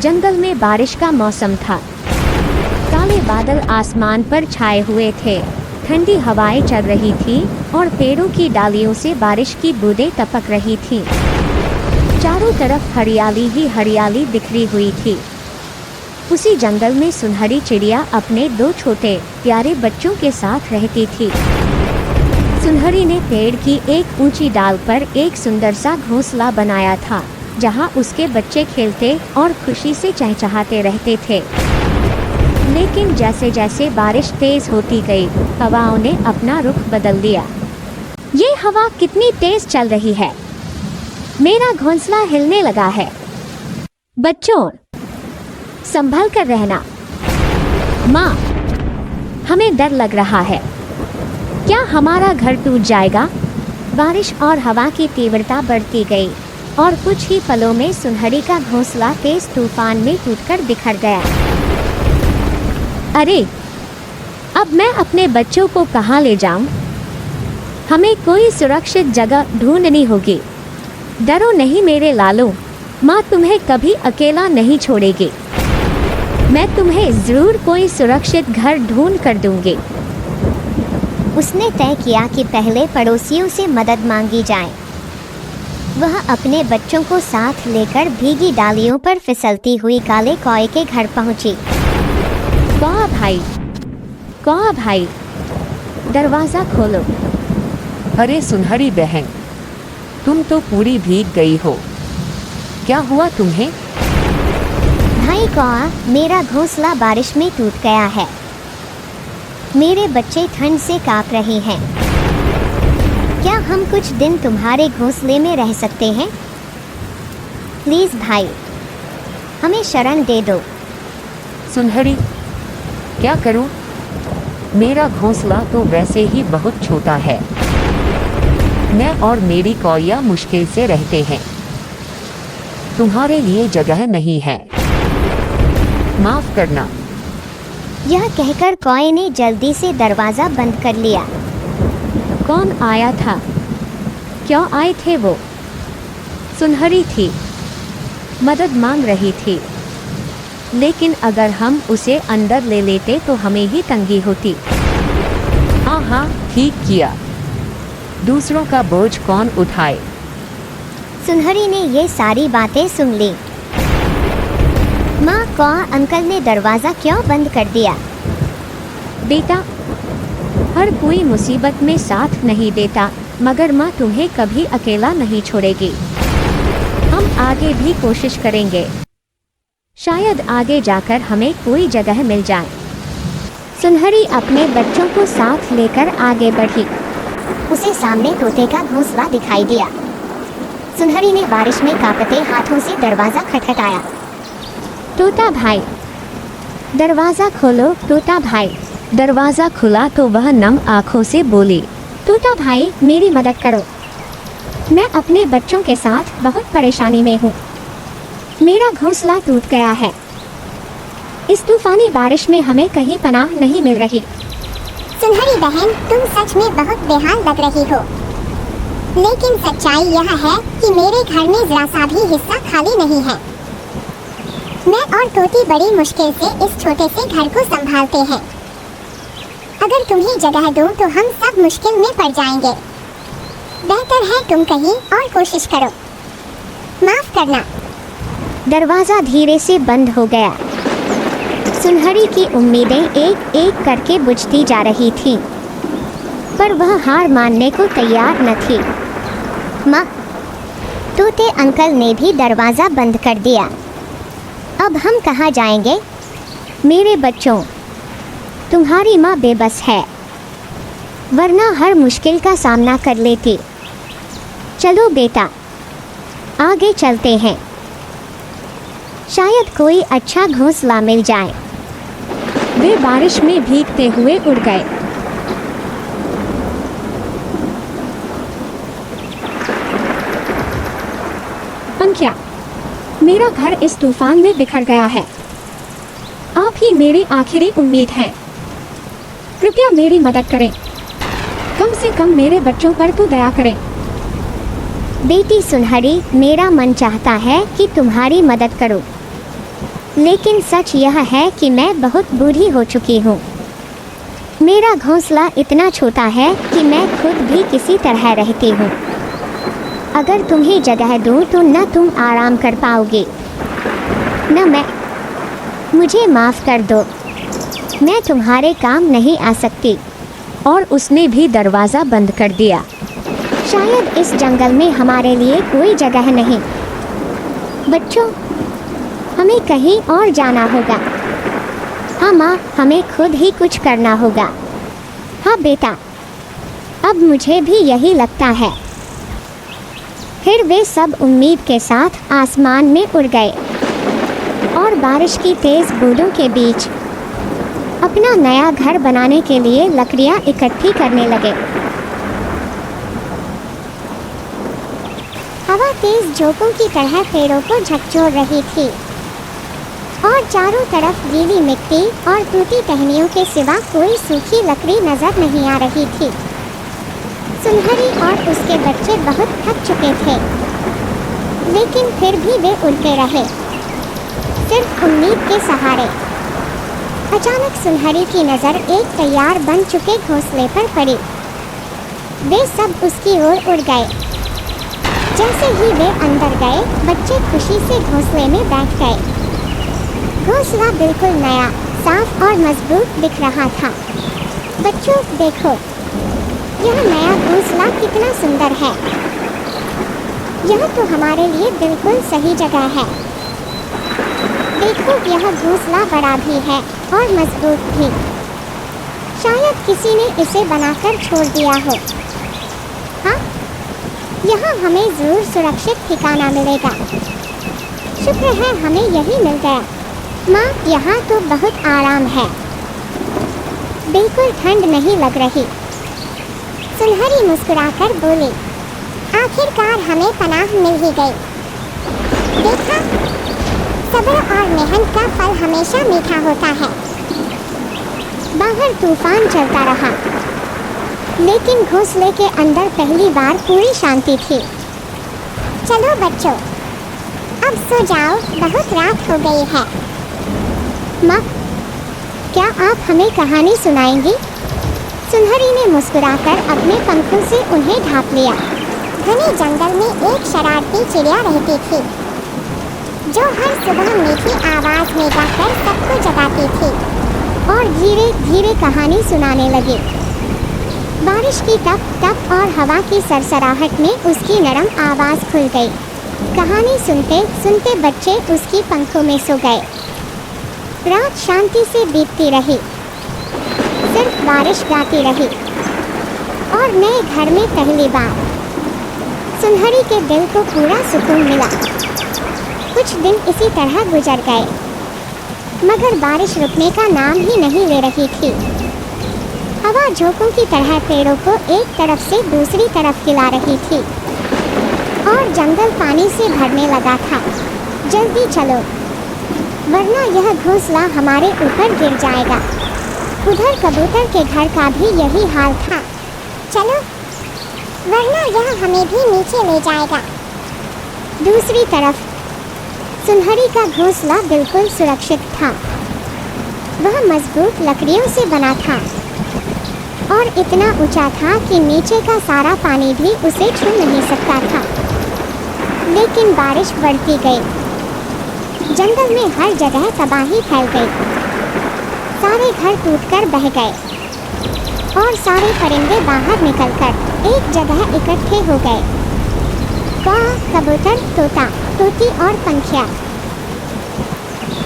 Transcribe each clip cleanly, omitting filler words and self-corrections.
जंगल में बारिश का मौसम था। काले बादल आसमान पर छाए हुए थे, ठंडी हवाएं चल रही थी और पेड़ों की डालियों से बारिश की बूंदें टपक रही थीं। चारों तरफ हरियाली ही हरियाली बिखरी हुई थी। उसी जंगल में सुनहरी चिड़िया अपने 2 छोटे प्यारे बच्चों के साथ रहती थी। सुनहरी ने पेड़ की एक ऊंची डाल पर एक सुंदर सा घोंसला बनाया था, जहां उसके बच्चे खेलते और खुशी से चहचहाते रहते थे। लेकिन जैसे जैसे बारिश तेज होती गई, हवाओं ने अपना रुख बदल लिया। ये हवा कितनी तेज चल रही है, मेरा घोंसला हिलने लगा है। बच्चों, संभल कर रहना। माँ, हमें डर लग रहा है, क्या हमारा घर टूट जाएगा? बारिश और हवा की तीव्रता बढ़ती गई और कुछ ही पलों में सुनहरी का घोंसला तेज तूफान में टूटकर बिखर गया। अरे, अब मैं अपने बच्चों को कहाँ ले जाऊं? हमें कोई सुरक्षित जगह ढूंढनी होगी। डरो नहीं मेरे लालो, माँ तुम्हें कभी अकेला नहीं छोड़ेगी। मैं तुम्हें जरूर कोई सुरक्षित घर ढूंढ कर दूंगी। उसने तय किया कि पहले पड़ोसियों से मदद मांगी जाए। वह अपने बच्चों को साथ लेकर भीगी डालियों पर फिसलती हुई काले कौए के घर पहुंची। कौआ भाई, दरवाज़ा खोलो। अरे सुनहरी बहन, तुम तो पूरी भीग गई हो, क्या हुआ तुम्हें? भाई कौआ, मेरा घोंसला बारिश में टूट गया है। मेरे बच्चे ठंड से कांप रहे हैं। क्या हम कुछ दिन तुम्हारे घोंसले में रह सकते हैं? प्लीज़ भाई, हमें शरण दे दो। सुनहरी, क्या करूं? मेरा घोंसला तो वैसे ही बहुत छोटा है। मैं और मेरी कौया मुश्किल से रहते हैं। तुम्हारे लिए जगह नहीं है, माफ करना। यह कहकर कौए ने जल्दी से दरवाज़ा बंद कर लिया। कौन आया था? क्यों आए थे वो? सुनहरी थी, मदद मांग रही थी। लेकिन अगर हम उसे अंदर ले लेते तो हमें ही तंगी होती। हाँ, ठीक किया। दूसरों का बोझ कौन उठाए? सुनहरी ने ये सारी बातें सुन ली। माँ, कौआ अंकल ने दरवाज़ा क्यों बंद कर दिया? बेटा, हर कोई मुसीबत में साथ नहीं देता, मगर माँ तुम्हें कभी अकेला नहीं छोड़ेगी। हम आगे भी कोशिश करेंगे, शायद आगे जाकर हमें कोई जगह मिल जाए। सुनहरी अपने बच्चों को साथ लेकर आगे बढ़ी। उसे सामने तोते का घोंसला दिखाई दिया। सुनहरी ने बारिश में कांपते हाथों से दरवाज़ा खटखटाया। तोता भाई, दरवाज़ा खोलो। तोता भाई। दरवाज़ा खुला तो वह नम आँखों से बोली, तोता भाई, मेरी मदद करो। मैं अपने बच्चों के साथ बहुत परेशानी में हूँ। मेरा घोंसला टूट गया है। इस तूफानी बारिश में हमें कहीं पनाह नहीं मिल रही। सुनहरी बहन, तुम सच में बहुत बेहाल लग रही हो। लेकिन सच्चाई यह है कि मेरे घर में जरा सा भी हिस्सा खाली नहीं है। मैं और तोती बड़ी मुश्किल से इस छोटे से घर को संभालते हैं। अगर तुम्हें जगह दूं तो हम सब मुश्किल में पड़ जाएंगे। बेहतर है तुम कहीं और कोशिश करो। माफ करना। दरवाज़ा धीरे से बंद हो गया। सुनहरी की उम्मीदें एक एक करके बुझती जा रही थीं, पर वह हार मानने को तैयार न थी। माँ, तोते अंकल ने भी दरवाज़ा बंद कर दिया। अब हम कहाँ जाएंगे? मेरे बच्चों, तुम्हारी माँ बेबस है, वरना हर मुश्किल का सामना कर लेती। चलो बेटा, आगे चलते हैं, शायद कोई अच्छा घोंसला मिल जाए। वे बारिश में भीगते हुए उड़ गए। अंकिया, मेरा घर इस तूफान में बिखर गया है। आप ही मेरी आखिरी उम्मीद है। कृपया मेरी मदद करें। कम से कम मेरे बच्चों पर तो दया करें। बेटी सुनहरी, मेरा मन चाहता है कि तुम्हारी मदद करूं, लेकिन सच यह है कि मैं बहुत बूढ़ी हो चुकी हूँ। मेरा घोंसला इतना छोटा है कि मैं खुद भी किसी तरह रहती हूँ। अगर तुम्हें जगह दूँ तो न तुम आराम कर पाओगे न मैं। मुझे माफ़ कर दो, मैं तुम्हारे काम नहीं आ सकती। और उसने भी दरवाज़ा बंद कर दिया। शायद इस जंगल में हमारे लिए कोई जगह नहीं। बच्चों, हमें कहीं और जाना होगा। हाँ माँ, हमें खुद ही कुछ करना होगा। हाँ बेटा, अब मुझे भी यही लगता है। फिर वे सब उम्मीद के साथ आसमान में उड़ गए और बारिश की तेज़ बूंदों के बीच अपना नया घर बनाने के लिए लकड़ियाँ इकट्ठी करने लगे। हवा तेज झोंकों की तरह पेड़ों को झकझोर रही थी और चारों तरफ गीली मिट्टी और टूटी टहनियों के सिवा कोई सूखी लकड़ी नजर नहीं आ रही थी। सुनहरी और उसके बच्चे बहुत थक चुके थे, लेकिन फिर भी वे उड़ते रहे, सिर्फ उम्मीद के सहारे। अचानक सुनहरी की नज़र एक तैयार बन चुके घोंसले पर पड़ी। वे सब उसकी ओर उड़ गए। जैसे ही वे अंदर गए, बच्चे खुशी से घोंसले में बैठ गए। घोंसला बिल्कुल नया, साफ और मजबूत दिख रहा था। बच्चों देखो, यह नया घोंसला कितना सुंदर है। यह तो हमारे लिए बिल्कुल सही जगह है। देखो, यह घोंसला बड़ा भी है और मजबूत भी। शायद किसी ने इसे बनाकर छोड़ दिया हो। हाँ, यहाँ हमें जरूर सुरक्षित ठिकाना मिलेगा। शुक्र है हमें यही मिल गया। माँ, यहाँ तो बहुत आराम है, बिल्कुल ठंड नहीं लग रही। सुनहरी मुस्कुराकर बोली, आखिरकार हमें पनाह मिल ही गई। देखा, सब्र और मेहनत का फल हमेशा मीठा होता है। बाहर तूफान चलता रहा, लेकिन घोंसले के अंदर पहली बार पूरी शांति थी। चलो बच्चों, अब सो जाओ, बहुत रात हो गई है। माँ, क्या आप हमें कहानी सुनाएंगी? सुनहरी ने मुस्कुराकर अपने पंखों से उन्हें ढांप लिया। घने जंगल में एक शरारती चिड़िया रहती थी, जो हर सुबह मीठी आवाज में गाकर सबको जगाती थी और धीरे धीरे कहानी सुनाने लगी। बारिश की टप टप और हवा की सरसराहट में उसकी नरम आवाज़ खुल गई। कहानी सुनते सुनते बच्चे उसकी पंखों में सो गए। रात शांति से बीतती रही, सिर्फ बारिश गाती रही और नए घर में पहली बार सुनहरी के दिल को पूरा सुकून मिला। कुछ दिन इसी तरह गुजर गए, मगर बारिश रुकने का नाम ही नहीं ले रही थी। हवा झोंकों की तरह पेड़ों को एक तरफ से दूसरी तरफ हिला रही थी और जंगल पानी से भरने लगा था। जल्दी चलो, वरना यह घोंसला हमारे ऊपर गिर जाएगा। उधर कबूतर के घर का भी यही हाल था। चलो, वरना यह हमें भी नीचे ले जाएगा। दूसरी तरफ सुनहरी का घोंसला बिल्कुल सुरक्षित था। वह मजबूत लकड़ियों से बना था और इतना ऊंचा था कि नीचे का सारा पानी भी उसे छू नहीं सकता था। लेकिन बारिश बढ़ती गई, जंगल में हर जगह तबाही फैल गई। सारे घर टूटकर बह गए और सारे परिंदे बाहर निकलकर एक जगह इकट्ठे हो गए। कौआ, कबूतर, तोता, तोती और पंखिया।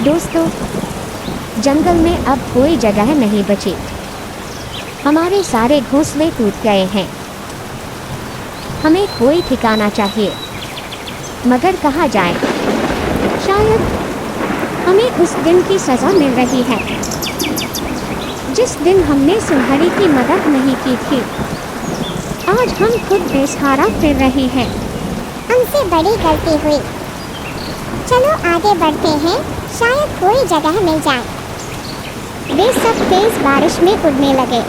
दोस्तों, जंगल में अब कोई जगह नहीं बची। हमारे सारे घोंसले टूट गए हैं। हमें कोई ठिकाना चाहिए, मगर कहाँ जाएं? शायद हमें उस दिन की सज़ा मिल रही है जिस दिन हमने सुनहरी की मदद नहीं की थी। आज हम खुद बेसहारा फिर रहे हैं। हमसे बड़ी गलती हुई। चलो आगे बढ़ते हैं, शायद कोई जगह मिल जाए। वे सब तेज बारिश में उड़ने लगे।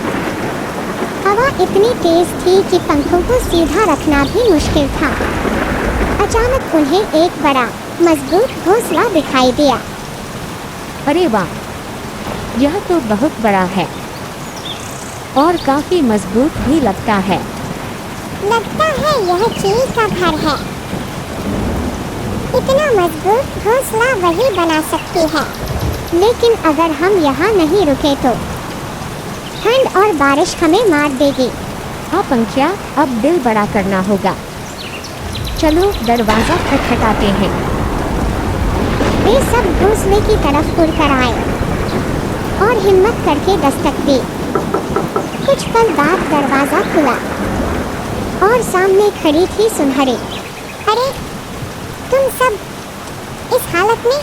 हवा इतनी तेज थी कि पंखों को सीधा रखना भी मुश्किल था। अचानक उन्हें एक बड़ा मजबूत घोंसला दिखाई दिया। अरे वाह, यह तो बहुत बड़ा है और काफी मजबूत भी लगता है। लगता है यह चील का घर है। इतना मजबूत घोंसला वही बना सकती है। लेकिन अगर हम यहाँ नहीं रुके तो ठंड और बारिश हमें मार देगी। हाँ पंख्या, अब दिल बड़ा करना होगा। चलो दरवाजा खटखटाते हैं। वे सब घोंसले की तरफ उड़ कर आए और हिम्मत करके दस्तक दी। कुछ पल बाद दरवाजा खुला और सामने खड़ी थी सुनहरी। अरे तुम सब इस हालत में,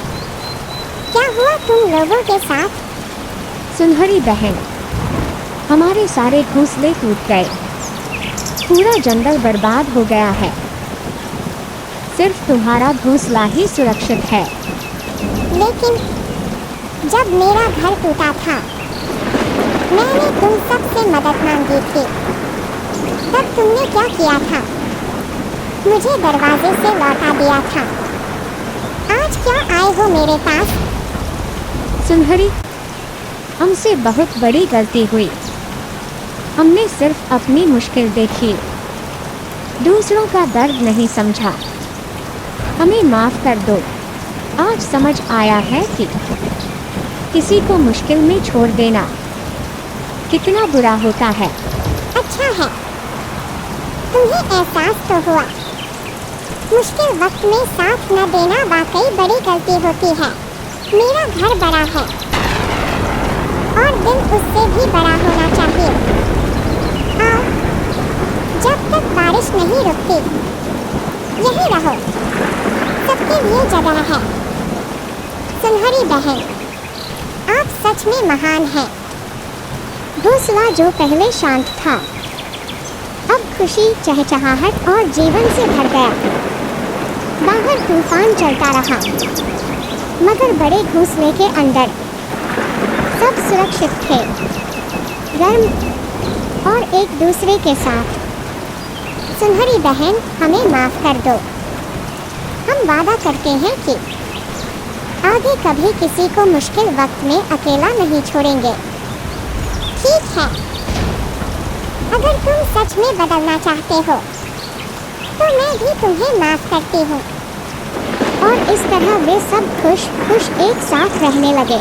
क्या हुआ तुम लोगों के साथ? सुनहरी बहन, हमारे सारे घोंसले टूट गए। पूरा जंगल बर्बाद हो गया है। सिर्फ तुम्हारा घोंसला ही सुरक्षित है। लेकिन जब मेरा घर टूटा था, मैंने तुम सब से मदद मांगी थी। तब तुमने क्या किया था? मुझे दरवाजे से लौटा दिया था। आज क्या आए हो मेरे पास? सुनहरी, हमसे बहुत बड़ी गलती हुई। हमने सिर्फ अपनी मुश्किल देखी, दूसरों का दर्द नहीं समझा। हमें माफ कर दो। आज समझ आया है कि किसी को मुश्किल में छोड़ देना कितना बुरा होता है। अच्छा है, तुम्हें एहसास तो हुआ। मुश्किल वक्त में साथ न देना वाकई बड़ी गलती होती है। मेरा घर बड़ा है और दिल उससे भी बड़ा होना चाहिए। आओ, जब तक बारिश नहीं रुकती यहीं रहो। सबके लिए जगह है। सुनहरी बहन, आप सच में महान हैं। घोंसला जो पहले शांत था, अब खुशी, चहचहाहट और जीवन से भर गया। बाहर तूफान चलता रहा, मगर बड़े घोंसले के अंदर सब सुरक्षित थे, गर्म और एक दूसरे के साथ। सुनहरी बहन, हमें माफ कर दो। हम वादा करते हैं कि आगे कभी किसी को मुश्किल वक्त में अकेला नहीं छोड़ेंगे। ठीक है, अगर तुम सच में बदलना चाहते हो तो मैं भी तुम्हें माफ करती हूँ। और इस तरह वे सब खुश खुश एक साथ रहने लगे।